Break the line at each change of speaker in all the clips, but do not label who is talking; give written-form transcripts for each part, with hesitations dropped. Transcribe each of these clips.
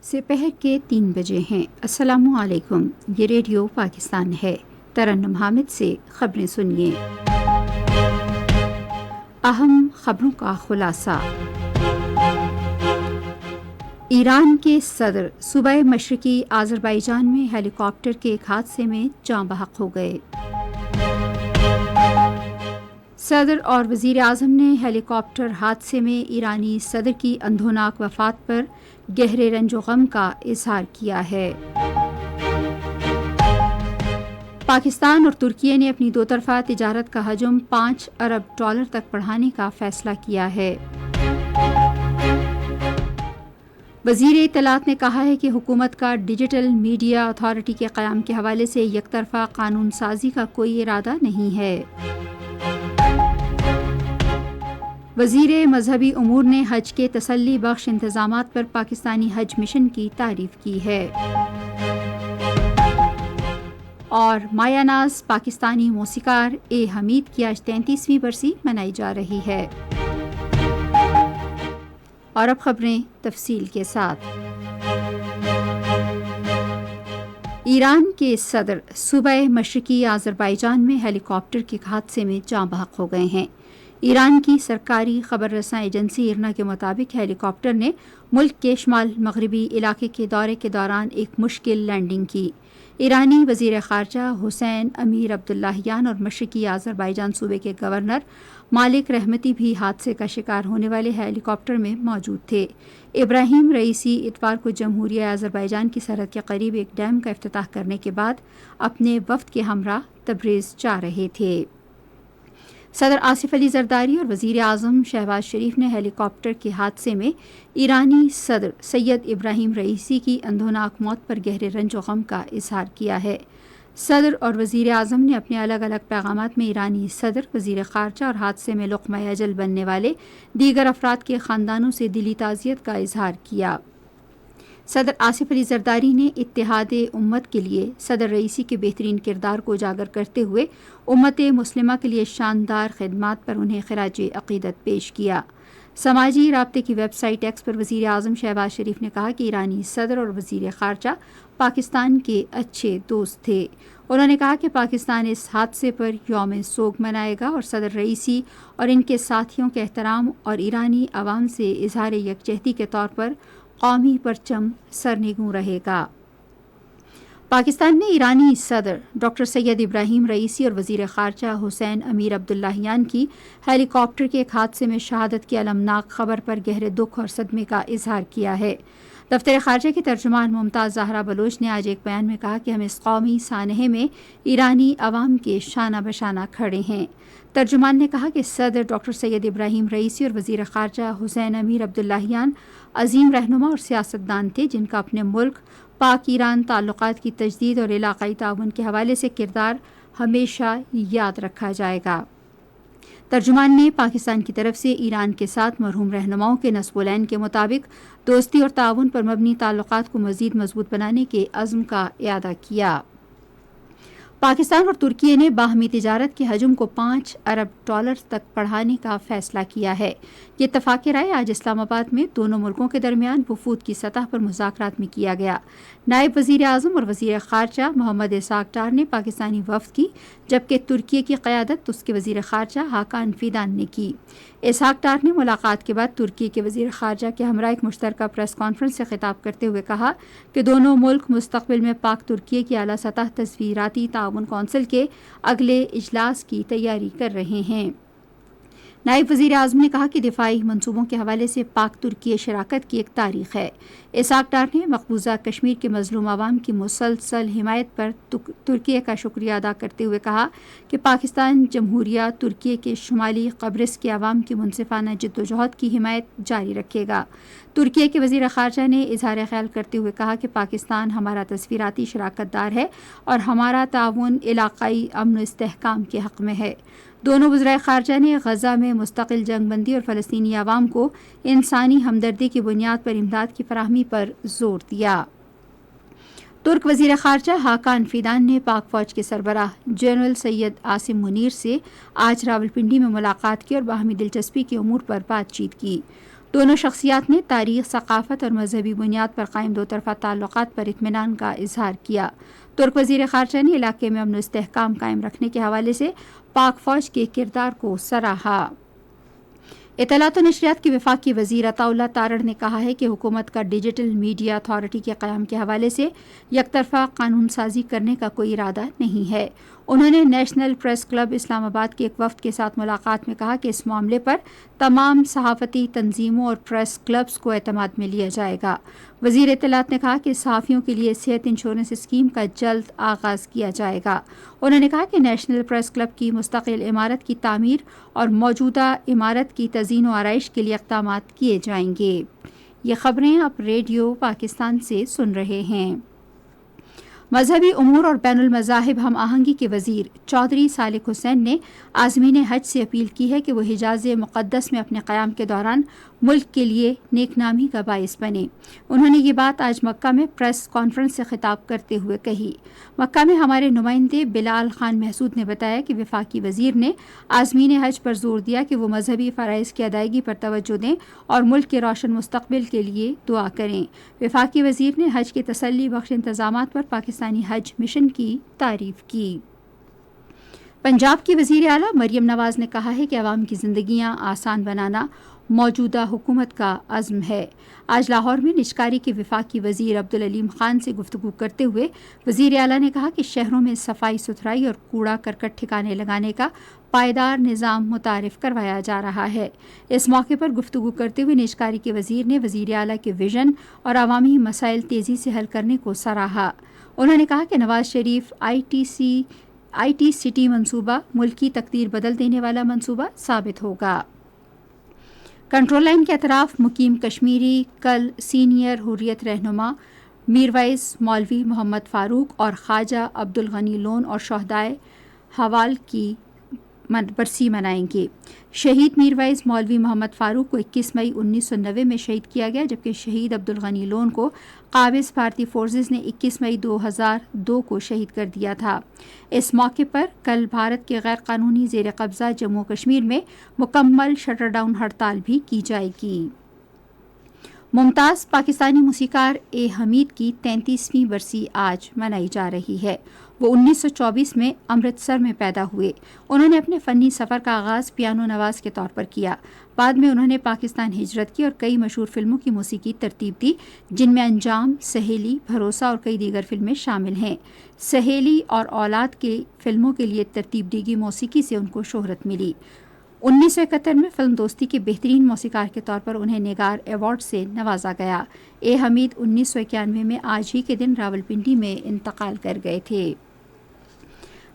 سے پہر کے 3 بجے ہیں۔ السلام علیکم، یہ ریڈیو پاکستان ہے۔ ترنم حامد سے خبریں سنیے۔ اہم خبروں کا خلاصہ۔ ایران کے صدر صوبہ مشرقی آذربائیجان میں ہیلی کاپٹر کے ایک حادثے میں جاں بحق ہو گئے۔ صدر اور وزیر اعظم نے ہیلی کاپٹر حادثے میں ایرانی صدر کی اندھوناک وفات پر گہرے رنج و غم کا اظہار کیا ہے۔ پاکستان اور ترکی نے اپنی دو طرفہ تجارت کا حجم $5 ارب تک بڑھانے کا فیصلہ کیا ہے۔ وزیر اطلاعات نے کہا ہے کہ حکومت کا ڈیجیٹل میڈیا اتھارٹی کے قیام کے حوالے سے یک طرفہ قانون سازی کا کوئی ارادہ نہیں ہے۔ وزیر مذہبی امور نے حج کے تسلی بخش انتظامات پر پاکستانی حج مشن کی تعریف کی ہے۔ اور مایا ناز پاکستانی موسیقار اے حمید کی آج 33ویں برسی منائی جا رہی ہے۔ اور اب خبریں تفصیل کے ساتھ۔ ایران کے صدر صوبہ مشرقی آذربائیجان میں ہیلی کاپٹر کے حادثے میں جاں بحق ہو گئے ہیں۔ ایران کی سرکاری خبر رساں ایجنسی ایرنا کے مطابق ہیلی کاپٹر نے ملک کے شمال مغربی علاقے کے دورے کے دوران ایک مشکل لینڈنگ کی۔ ایرانی وزیر خارجہ حسین امیر عبداللہیان اور مشرقی آذربائیجان صوبے کے گورنر مالک رحمتی بھی حادثے کا شکار ہونے والے ہیلی کاپٹر میں موجود تھے۔ ابراہیم رئیسی اتوار کو جمہوریہ آذربائیجان کی سرحد کے قریب ایک ڈیم کا افتتاح کرنے کے بعد اپنے وفد کے ہمراہ تبریز جا رہے تھے۔ صدر آصف علی زرداری اور وزیر اعظم شہباز شریف نے ہیلی کاپٹر کے حادثے میں ایرانی صدر سید ابراہیم رئیسی کی اندھوناک موت پر گہرے رنج و غم کا اظہار کیا ہے۔ صدر اور وزیر اعظم نے اپنے الگ الگ پیغامات میں ایرانی صدر، وزیر خارجہ اور حادثے میں لقمہ اجل بننے والے دیگر افراد کے خاندانوں سے دلی تعزیت کا اظہار کیا۔ صدر آصف علی زرداری نے اتحاد امت کے لیے صدر رئیسی کے بہترین کردار کو اجاگر کرتے ہوئے امت مسلمہ کے لیے شاندار خدمات پر انہیں خراج عقیدت پیش کیا۔ سماجی رابطے کی ویب سائٹ ایکس پر وزیر اعظم شہباز شریف نے کہا کہ ایرانی صدر اور وزیر خارجہ پاکستان کے اچھے دوست تھے۔ انہوں نے کہا کہ پاکستان اس حادثے پر یوم سوگ منائے گا اور صدر رئیسی اور ان کے ساتھیوں کے احترام اور ایرانی عوام سے اظہار یکجہتی کے طور پر قومی پرچم سرنگوں رہے گا۔ پاکستان نے ایرانی صدر ڈاکٹر سید ابراہیم رئیسی اور وزیر خارجہ حسین امیر عبداللہیان کی ہیلی کاپٹر کے ایک حادثے میں شہادت کی المناک خبر پر گہرے دکھ اور صدمے کا اظہار کیا ہے۔ دفتر خارجہ کی ترجمان ممتاز زہرا بلوچ نے آج ایک بیان میں کہا کہ ہم اس قومی سانحے میں ایرانی عوام کے شانہ بشانہ کھڑے ہیں۔ ترجمان نے کہا کہ صدر ڈاکٹر سید ابراہیم رئیسی اور وزیر خارجہ حسین امیر عبداللہیان عظیم رہنما اور سیاستدان تھے جن کا اپنے ملک پاک ایران تعلقات کی تجدید اور علاقائی تعاون کے حوالے سے کردار ہمیشہ یاد رکھا جائے گا۔ ترجمان نے پاکستان کی طرف سے ایران کے ساتھ مرحوم رہنماؤں کے نصب العین کے مطابق دوستی اور تعاون پر مبنی تعلقات کو مزید مضبوط بنانے کے عزم کا اعادہ کیا۔ پاکستان اور ترکی نے باہمی تجارت کے حجم کو $5 ارب تک بڑھانے کا فیصلہ کیا ہے۔ یہ اتفاق رائے آج اسلام آباد میں دونوں ملکوں کے درمیان وفود کی سطح پر مذاکرات میں کیا گیا۔ نائب وزیر اعظم اور وزیر خارجہ محمد اسحاق ڈار نے پاکستانی وفد کی، جبکہ ترکی کی قیادت اس کے وزیر خارجہ حاکان فیدان نے کی۔ اسحاق ڈار نے ملاقات کے بعد ترکی کے وزیر خارجہ کے ہمراہ ایک مشترکہ پریس کانفرنس سے خطاب کرتے ہوئے کہا کہ دونوں ملک مستقبل میں پاک ترکی کی اعلیٰ سطح تصویراتی تعاون کونسل کے اگلے اجلاس کی تیاری کر رہے ہیں۔ نائب وزیر اعظم نے کہا کہ دفاعی منصوبوں کے حوالے سے پاک ترکی شراکت کی ایک تاریخ ہے۔ اسحاق ڈار نے مقبوضہ کشمیر کے مظلوم عوام کی مسلسل حمایت پر ترکی کا شکریہ ادا کرتے ہوئے کہا کہ پاکستان جمہوریہ ترکی کے شمالی قبرص کے عوام کی منصفانہ جدوجہد کی حمایت جاری رکھے گا۔ ترکی کے وزیر خارجہ نے اظہار خیال کرتے ہوئے کہا کہ پاکستان ہمارا تصویراتی شراکت دار ہے اور ہمارا تعاون علاقائی امن و استحکام کے حق میں ہے۔ دونوں وزرائے خارجہ نے غزہ میں مستقل جنگ بندی اور فلسطینی عوام کو انسانی ہمدردی کی بنیاد پر امداد کی فراہمی پر زور دیا۔ ترک وزیر خارجہ حاکان فیدان نے پاک فوج کے سربراہ جنرل سید عاصم منیر سے آج راولپنڈی میں ملاقات کی اور باہمی دلچسپی کے امور پر بات چیت کی۔ دونوں شخصیات نے تاریخ، ثقافت اور مذہبی بنیاد پر قائم دو طرفہ تعلقات پر اطمینان کا اظہار کیا۔ ترک وزیر خارجہ نے علاقے میں امن و استحکام قائم رکھنے کے حوالے سے پاک فوج کے کردار کو سراہا۔ اطلاعات و نشریات کے وفاقی وزیر عطا اللہ تارڑ نے کہا ہے کہ حکومت کا ڈیجیٹل میڈیا اتھارٹی کے قیام کے حوالے سے یک طرفہ قانون سازی کرنے کا کوئی ارادہ نہیں ہے۔ انہوں نے نیشنل پریس کلب اسلام آباد کے ایک وفد کے ساتھ ملاقات میں کہا کہ اس معاملے پر تمام صحافتی تنظیموں اور پریس کلبز کو اعتماد میں لیا جائے گا۔ وزیر اطلاعات نے کہا کہ صحافیوں کے لیے صحت انشورنس اسکیم کا جلد آغاز کیا جائے گا۔ انہوں نے کہا کہ نیشنل پریس کلب کی مستقل عمارت کی تعمیر اور موجودہ عمارت کی تزئین و آرائش کے لیے اقدامات کیے جائیں گے۔ یہ خبریں آپ ریڈیو پاکستان سے سن رہے ہیں۔ مذہبی امور اور بین المذاہب ہم آہنگی کے وزیر چودھری صالح حسین نے عازمین حج سے اپیل کی ہے کہ وہ حجاز مقدس میں اپنے قیام کے دوران ملک کے لیے نیک نامی کا باعث بنے۔ انہوں نے یہ بات آج مکہ میں پریس کانفرنس سے خطاب کرتے ہوئے کہی۔ مکہ میں ہمارے نمائندے بلال خان محسود نے بتایا کہ وفاقی وزیر نے عازمین حج پر زور دیا کہ وہ مذہبی فرائض کی ادائیگی پر توجہ دیں اور ملک کے روشن مستقبل کے لیے دعا کریں۔ وفاقی وزیر نے حج کے تسلی بخش انتظامات پر پاکستانی حج مشن کی تعریف کی۔ پنجاب کی وزیر اعلیٰ مریم نواز نے کہا ہے کہ عوام کی زندگیاں آسان بنانا موجودہ حکومت کا عزم ہے۔ آج لاہور میں نجکاری کے وفاقی وزیر عبدالعلیم خان سے گفتگو کرتے ہوئے وزیر اعلیٰ نے کہا کہ شہروں میں صفائی ستھرائی اور کوڑا کرکٹ ٹھکانے لگانے کا پائیدار نظام متعارف کروایا جا رہا ہے۔ اس موقع پر گفتگو کرتے ہوئے نجکاری کے وزیر نے وزیر اعلیٰ کے ویژن اور عوامی مسائل تیزی سے حل کرنے کو سراہا۔ انہوں نے کہا کہ Nawaz Sharif I T city منصوبہ ملکی تقدیر بدل دینے والا منصوبہ ثابت ہوگا۔ کنٹرول لائن کے اطراف مقیم کشمیری کل سینئر حریت رہنما میرویس مولوی محمد فاروق اور خواجہ عبدالغنی لون اور شہدائے حوال کی برسی منائیں گے۔ شہید میرویس مولوی محمد فاروق کو 21 مئی 1990 میں شہید کیا گیا، جبکہ شہید عبدالغنی لون کو قابض بھارتی فورسز نے 21 مئی 2002 کو شہید کر دیا تھا۔ اس موقع پر کل بھارت کے غیر قانونی زیر قبضہ جموں و کشمیر میں مکمل شٹر ڈاؤن ہڑتال بھی کی جائے گی۔ ممتاز پاکستانی موسیقار اے حمید کی 33ویں برسی آج منائی جا رہی ہے۔ وہ 1924 میں امرتسر میں پیدا ہوئے۔ انہوں نے اپنے فنی سفر کا آغاز پیانو نواز کے طور پر کیا۔ بعد میں انہوں نے پاکستان ہجرت کی اور کئی مشہور فلموں کی موسیقی ترتیب دی، جن میں انجام، سہیلی، بھروسہ اور کئی دیگر فلمیں شامل ہیں۔ سہیلی اور اولاد کے فلموں کے لیے ترتیب دی گئی موسیقی سے ان کو شہرت ملی۔ 1971 میں فلم دوستی کے بہترین موسیقار کے طور پر انہیں نگار ایوارڈ سے نوازا گیا۔ اے حمید 1991 میں آج ہی کے دن راولپنڈی میں انتقال کر گئے تھے۔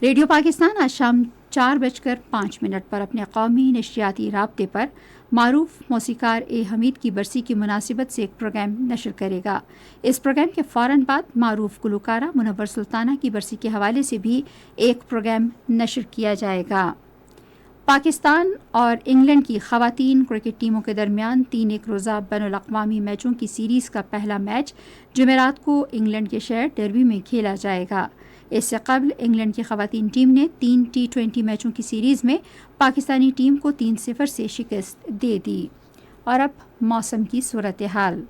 ریڈیو پاکستان آج شام 4:05 پر اپنے قومی نشریاتی رابطے پر معروف موسیقار اے حمید کی برسی کی مناسبت سے ایک پروگرام نشر کرے گا۔ اس پروگرام کے فوراً بعد معروف گلوکارہ منور سلطانہ کی برسی کے حوالے سے بھی ایک پروگرام نشر کیا جائے گا۔ پاکستان اور انگلینڈ کی خواتین کرکٹ ٹیموں کے درمیان 3 ایک روزہ بین الاقوامی میچوں کی سیریز کا پہلا میچ جمعرات کو انگلینڈ کے شہر ڈربی میں کھیلا جائے گا۔ اس سے قبل انگلینڈ کی خواتین ٹیم نے 3 T20 میچوں کی سیریز میں پاکستانی ٹیم کو 3-0 سے شکست دے دی۔ اور اب موسم کی صورتحال۔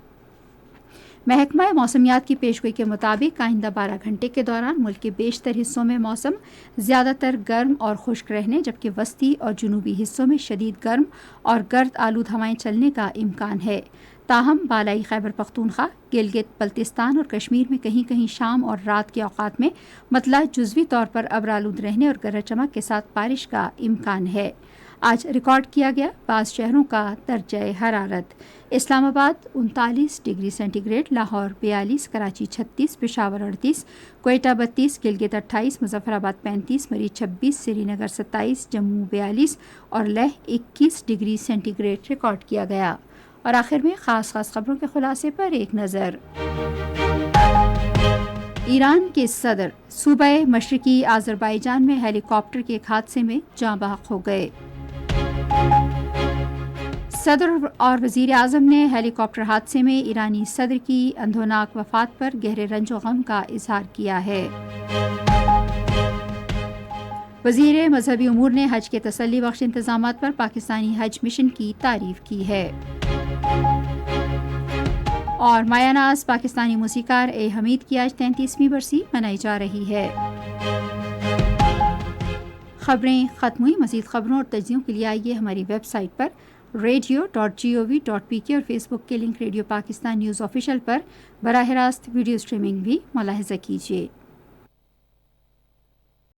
محکمہ موسمیات کی پیشگوئی کے مطابق آئندہ 12 گھنٹے کے دوران ملک کے بیشتر حصوں میں موسم زیادہ تر گرم اور خشک رہنے، جبکہ وسطی اور جنوبی حصوں میں شدید گرم اور گرد آلود ہوائیں چلنے کا امکان ہے۔ تاہم بالائی خیبر پختونخوا، گلگت بلتستان اور کشمیر میں کہیں کہیں شام اور رات کے اوقات میں مطلع جزوی طور پر ابرآلود رہنے اور گرج چمک کے ساتھ بارش کا امکان ہے۔ آج ریکارڈ کیا گیا بعض شہروں کا درجہ حرارت: اسلام آباد 39 ڈگری سینٹی گریڈ، لاہور 42، کراچی 36، پشاور 38، کوئٹہ 32، گلگت 28، مظفر آباد 35، مری 26، سری نگر 27، جموں 42 اور لیہ 21 ڈگری سینٹی گریڈ ریکارڈ کیا گیا۔ اور آخر میں خاص خبروں کے خلاصے پر ایک نظر۔ ایران کے صدر صوبہ مشرقی آذربائیجان میں ہیلی کاپٹر کے ایک حادثے میں جاں بحق ہو گئے۔ صدر اور وزیر اعظم نے ہیلی کاپٹر حادثے میں ایرانی صدر کی اندھوناک وفات پر گہرے رنج و غم کا اظہار کیا ہے۔ وزیر مذہبی امور نے حج کے تسلی بخش انتظامات پر پاکستانی حج مشن کی تعریف کی ہے۔ اور مایا ناز پاکستانی موسیقار اے حمید کی آج 33ویں برسی منائی جا رہی ہے۔ خبریں ختم ہوئی۔ مزید خبروں اور تجزیوں کے لیے آئیے ہماری ویب سائٹ پر radio.gov.pk اور فیس بک کے link radio Pakistan news official پر براہ راست ویڈیو اسٹریمنگ بھی ملاحظہ کیجیے۔